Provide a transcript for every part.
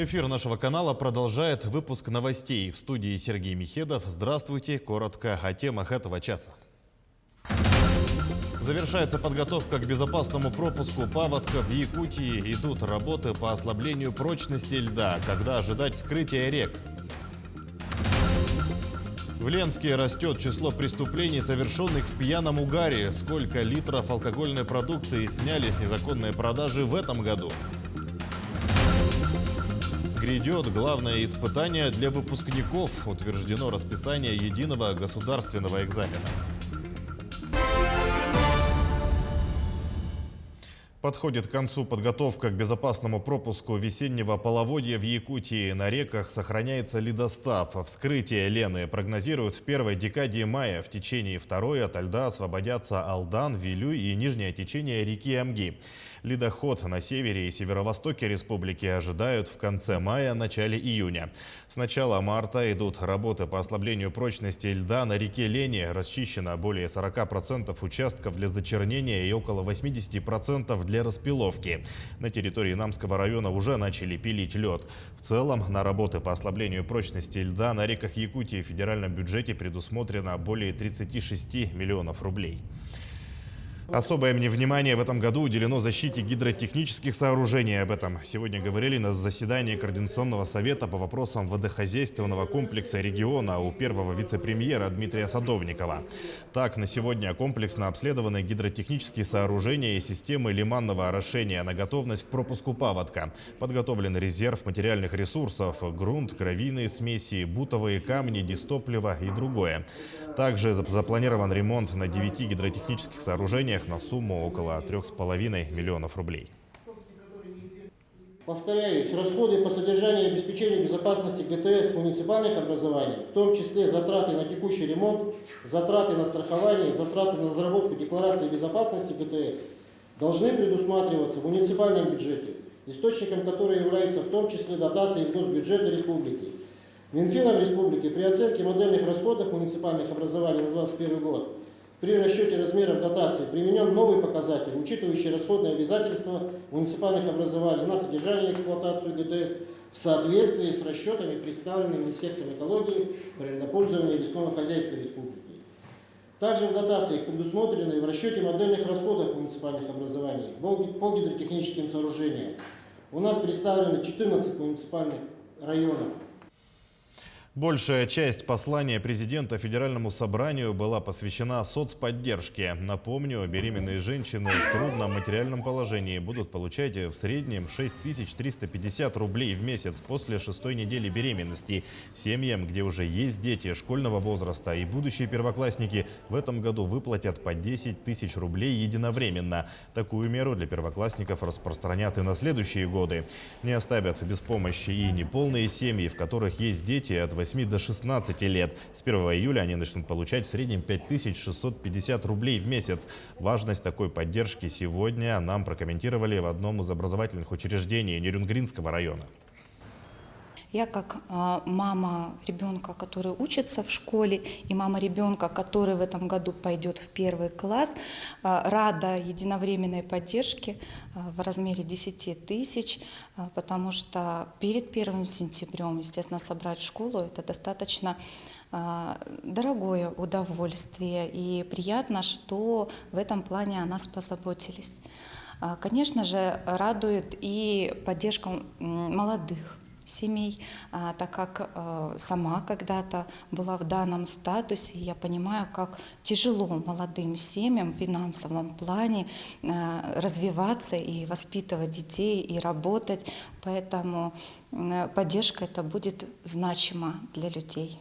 Эфир нашего канала продолжает выпуск новостей. В студии Сергей Михедов. Здравствуйте. Коротко о темах этого часа. Завершается подготовка к безопасному пропуску паводка в Якутии. Идут работы по ослаблению прочности льда. Когда ожидать вскрытия рек? В Ленске растет число преступлений, совершенных в пьяном угаре. Сколько литров алкогольной продукции сняли с незаконной продажи в этом году? Грядет главное испытание для выпускников. Утверждено расписание единого государственного экзамена. Подходит к концу подготовка к безопасному пропуску весеннего половодья в Якутии. На реках сохраняется ледостав. Вскрытие Лены прогнозируют в первой декаде мая. В течение второй ото льда освободятся Алдан, Вилюй и нижнее течение реки Амги. Ледоход на севере и северо-востоке республики ожидают в конце мая, начале июня. С начала марта идут работы по ослаблению прочности льда на реке Лене. Расчищено более 40% участков для зачернения и около 80% для распиловки. На территории Намского района уже начали пилить лед. В целом, на работы по ослаблению прочности льда на реках Якутии в федеральном бюджете предусмотрено более 36 миллионов рублей. Особое внимание в этом году уделено защите гидротехнических сооружений. Об этом сегодня говорили на заседании Координационного совета по вопросам водохозяйственного комплекса региона у первого вице-премьера Дмитрия Садовникова. Так, на сегодня комплексно обследованы гидротехнические сооружения и системы лиманного орошения на готовность к пропуску паводка. Подготовлен резерв материальных ресурсов – грунт, гравийные смеси, бутовые камни, дистопливо и другое. Также запланирован ремонт на 9 гидротехнических сооружениях на сумму около 3,5 миллионов рублей. Повторяюсь, расходы по содержанию и обеспечению безопасности ГТС в муниципальных образованиях, в том числе затраты на текущий ремонт, затраты на страхование, затраты на разработку декларации безопасности ГТС, должны предусматриваться в муниципальном бюджете, источником которой является в том числе дотации из госбюджета республики. Минфином республики при оценке модельных расходов муниципальных образований на 2021 год при расчете размеров дотации применен новый показатель, учитывающий расходные обязательства муниципальных образований на содержание и эксплуатацию ГТС в соответствии с расчетами, представленными Министерством экологии, природопользования и лесного хозяйства республики. Также в дотациях предусмотрены в расчете модельных расходов муниципальных образований по гидротехническим сооружениям. У нас представлены 14 муниципальных районов. Большая часть послания президента Федеральному собранию была посвящена соцподдержке. Напомню, беременные женщины в трудном материальном положении будут получать в среднем 6350 рублей в месяц после 6-й недели беременности. Семьям, где уже есть дети школьного возраста и будущие первоклассники, в этом году выплатят по 10 тысяч рублей единовременно. Такую меру для первоклассников распространят и на следующие годы. Не оставят без помощи и неполные семьи, в которых есть дети от 8 до 16 лет. С 1 июля они начнут получать в среднем 5650 рублей в месяц. Важность такой поддержки сегодня нам прокомментировали в одном из образовательных учреждений Нерюнгринского района. Я как мама ребенка, который учится в школе, и мама ребенка, который в этом году пойдет в 1 класс, рада единовременной поддержке в размере 10 тысяч, потому что перед 1 сентябрем, естественно, собрать школу – это достаточно дорогое удовольствие, и приятно, что в этом плане о нас позаботились. Конечно же, радует и поддержка молодых семей, так как сама когда-то была в данном статусе, я понимаю, как тяжело молодым семьям в финансовом плане развиваться и воспитывать детей, и работать, поэтому поддержка эта будет значима для людей.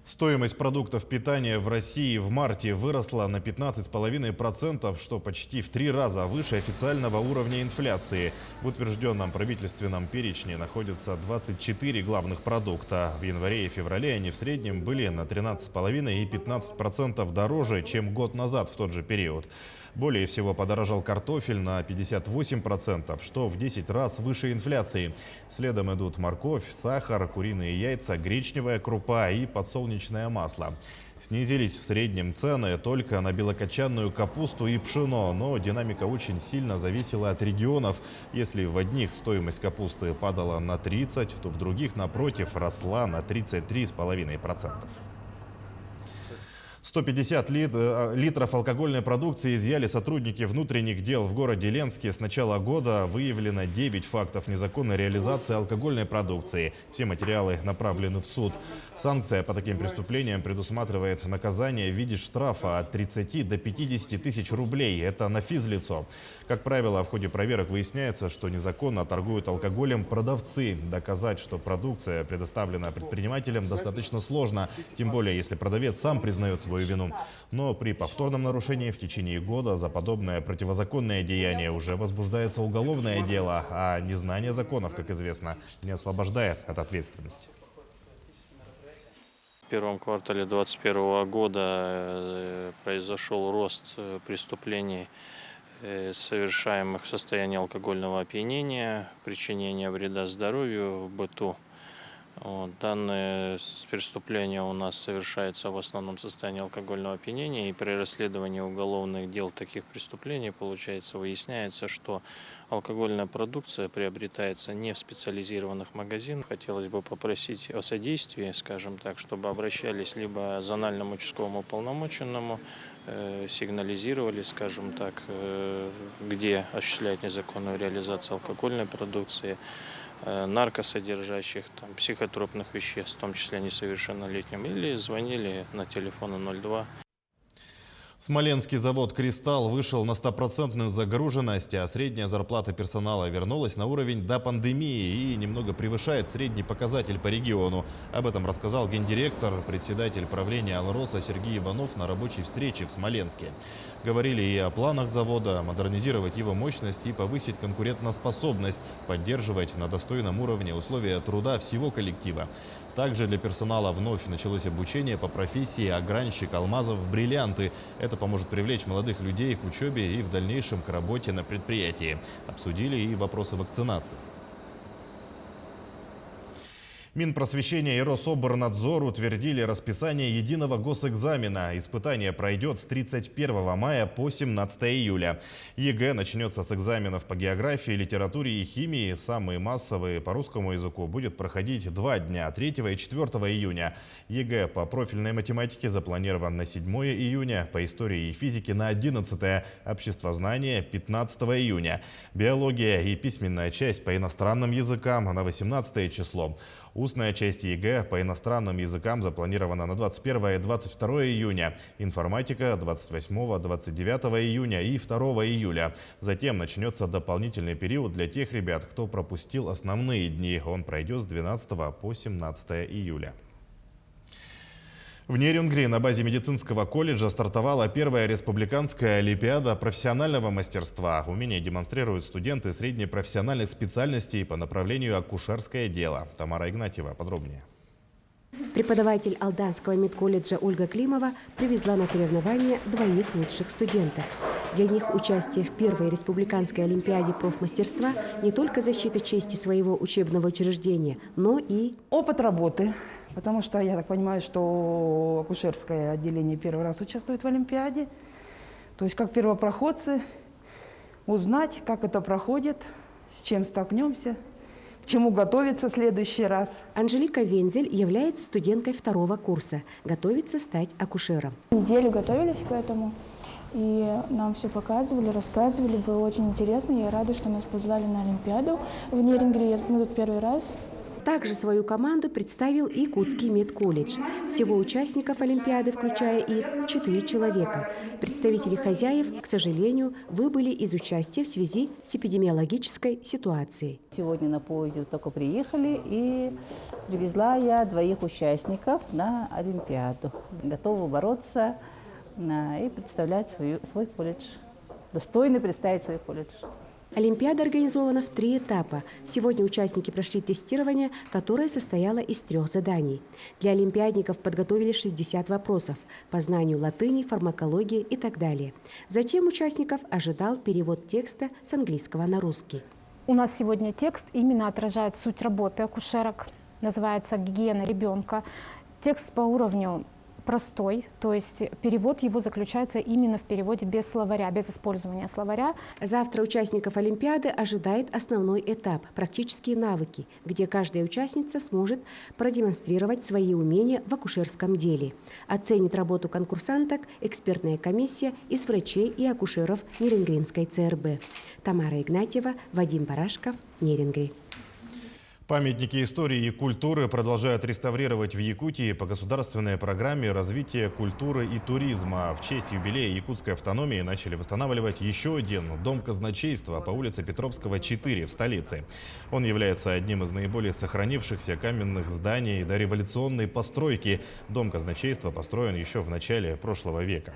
Стоимость продуктов питания в России в марте выросла на 15,5%, что почти в 3 раза выше официального уровня инфляции. В утвержденном правительственном перечне находятся 24 главных продукта. В январе и феврале они в среднем были на 13,5% и 15% дороже, чем год назад в тот же период. Более всего подорожал картофель на 58%, что в 10 раз выше инфляции. Следом идут морковь, сахар, куриные яйца, гречневая крупа и подсолнечное масло. Снизились в среднем цены только на белокочанную капусту и пшено, но динамика очень сильно зависела от регионов. Если в одних стоимость капусты падала на 30, то в других, напротив, росла на 33,5%. 150 литров алкогольной продукции изъяли сотрудники внутренних дел в городе Ленске. С начала года выявлено 9 фактов незаконной реализации алкогольной продукции. Все материалы направлены в суд. Санкция по таким преступлениям предусматривает наказание в виде штрафа от 30 до 50 тысяч рублей. Это на физлицо. Как правило, в ходе проверок выясняется, что незаконно торгуют алкоголем продавцы. Доказать, что продукция предоставлена предпринимателям, достаточно сложно. Тем более, если продавец сам признает свою вину. Но при повторном нарушении в течение года за подобное противозаконное деяние уже возбуждается уголовное дело, а незнание законов, как известно, не освобождает от ответственности. В первом квартале 2021 года произошел рост преступлений, совершаемых в состоянии алкогольного опьянения, причинения вреда здоровью в быту. Данное преступление у нас совершается в основном в состоянии алкогольного опьянения, и при расследовании уголовных дел таких преступлений, выясняется, что алкогольная продукция приобретается не в специализированных магазинах. Хотелось бы попросить о содействии, скажем так, чтобы обращались либо зональному участковому уполномоченному, сигнализировали, скажем так, где осуществляют незаконную реализацию алкогольной продукции, наркосодержащих, психотропных веществ, в том числе несовершеннолетним, или звонили на телефон 02. Смоленский завод «Кристалл» вышел на 100% загруженность, а средняя зарплата персонала вернулась на уровень до пандемии и немного превышает средний показатель по региону. Об этом рассказал гендиректор, председатель правления «Алроса» Сергей Иванов на рабочей встрече в Смоленске. Говорили и о планах завода модернизировать его мощность и повысить конкурентоспособность, поддерживать на достойном уровне условия труда всего коллектива. Также для персонала вновь началось обучение по профессии огранщик алмазов в бриллианты. Это поможет привлечь молодых людей к учебе и в дальнейшем к работе на предприятии. Обсудили и вопросы вакцинации. Минпросвещение и Рособорнадзор утвердили расписание единого госэкзамена. Испытание пройдет с 31 мая по 17 июля. ЕГЭ начнется с экзаменов по географии, литературе и химии. Самые массовые по русскому языку будет проходить 2 дня, 3 и 4 июня. ЕГЭ по профильной математике запланирован на 7 июня, по истории и физике на 11, обществознание 15 июня. Биология и письменная часть по иностранным языкам на 18 число. Устная часть ЕГЭ по иностранным языкам запланирована на 21 и 22 июня. Информатика 28-29 июня и 2 июля. Затем начнется дополнительный период для тех ребят, кто пропустил основные дни. Он пройдет с 12 по 17 июля. В Нерюнгри на базе медицинского колледжа стартовала первая республиканская олимпиада профессионального мастерства. Умения демонстрируют студенты среднепрофессиональных специальностей по направлению акушерское дело. Тамара Игнатьева подробнее. Преподаватель Алданского медколледжа Ольга Климова привезла на соревнования 2 лучших студентов. Для них участие в первой республиканской олимпиаде профмастерства не только защита чести своего учебного учреждения, но и опыт работы. Потому что я так понимаю, что акушерское отделение первый раз участвует в Олимпиаде. То есть как первопроходцы узнать, как это проходит, с чем столкнемся, к чему готовиться в следующий раз. Анжелика Вензель является студенткой 2-го курса, готовится стать акушером. Неделю готовились к этому, и нам все показывали, рассказывали, было очень интересно. Я рада, что нас позвали на Олимпиаду в Нерюнгри. Мы тут первый раз. Также свою команду представил и Якутский медколледж. Всего участников Олимпиады, включая их, 4 человека. Представители хозяев, к сожалению, выбыли из участия в связи с эпидемиологической ситуацией. Сегодня на поезде только приехали, и привезла я 2 участников на Олимпиаду. Готова бороться и представлять свой колледж. Достойно представить свой колледж. Олимпиада организована в 3 этапа. Сегодня участники прошли тестирование, которое состояло из 3 заданий. Для олимпиадников подготовили 60 вопросов по знанию латыни, фармакологии и так далее. Затем участников ожидал перевод текста с английского на русский. У нас сегодня текст именно отражает суть работы акушерок. Называется «Гигиена ребенка». Текст по уровню простой, то есть перевод его заключается именно в переводе без словаря, без использования словаря. Завтра участников Олимпиады ожидает основной этап – практические навыки, где каждая участница сможет продемонстрировать свои умения в акушерском деле. Оценит работу конкурсанток экспертная комиссия из врачей и акушеров Нерингринской ЦРБ. Тамара Игнатьева, Вадим Барашков, Нерингри. Памятники истории и культуры продолжают реставрировать в Якутии по государственной программе развития культуры и туризма. В честь юбилея якутской автономии начали восстанавливать еще один дом казначейства по улице Петровского, 4 в столице. Он является одним из наиболее сохранившихся каменных зданий дореволюционной постройки. Дом казначейства построен еще в начале прошлого века.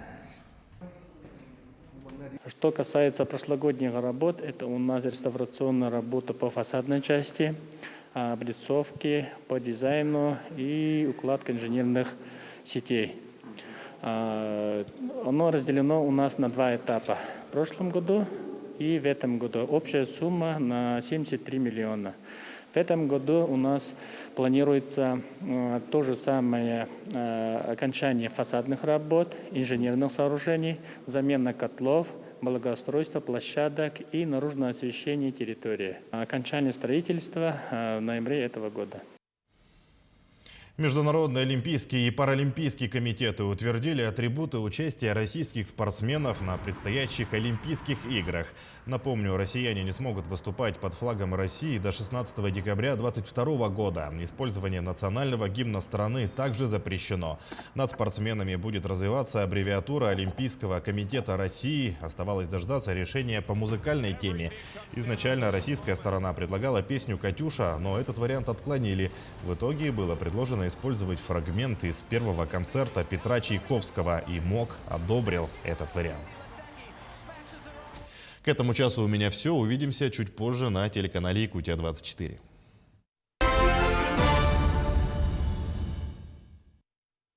Что касается прошлогодних работ, это у нас реставрационная работа по фасадной части, облицовке, по дизайну и укладка инженерных сетей. Оно разделено у нас на 2 этапа. В прошлом году и в этом году. Общая сумма на 73 миллиона. В этом году у нас планируется то же самое окончание фасадных работ, инженерных сооружений, замена котлов, благоустройство площадок и наружное освещение территории. Окончание строительства в ноябре этого года. Международные олимпийские и паралимпийские комитеты утвердили атрибуты участия российских спортсменов на предстоящих Олимпийских играх. Напомню, россияне не смогут выступать под флагом России до 16 декабря 2022 года. Использование национального гимна страны также запрещено. Над спортсменами будет развиваться аббревиатура Олимпийского комитета России. Оставалось дождаться решения по музыкальной теме. Изначально российская сторона предлагала песню «Катюша», но этот вариант отклонили. В итоге было предложено использовать фрагменты из первого концерта Петра Чайковского, и МОК одобрил этот вариант. К этому часу у меня все. Увидимся чуть позже на телеканале Якутия-24.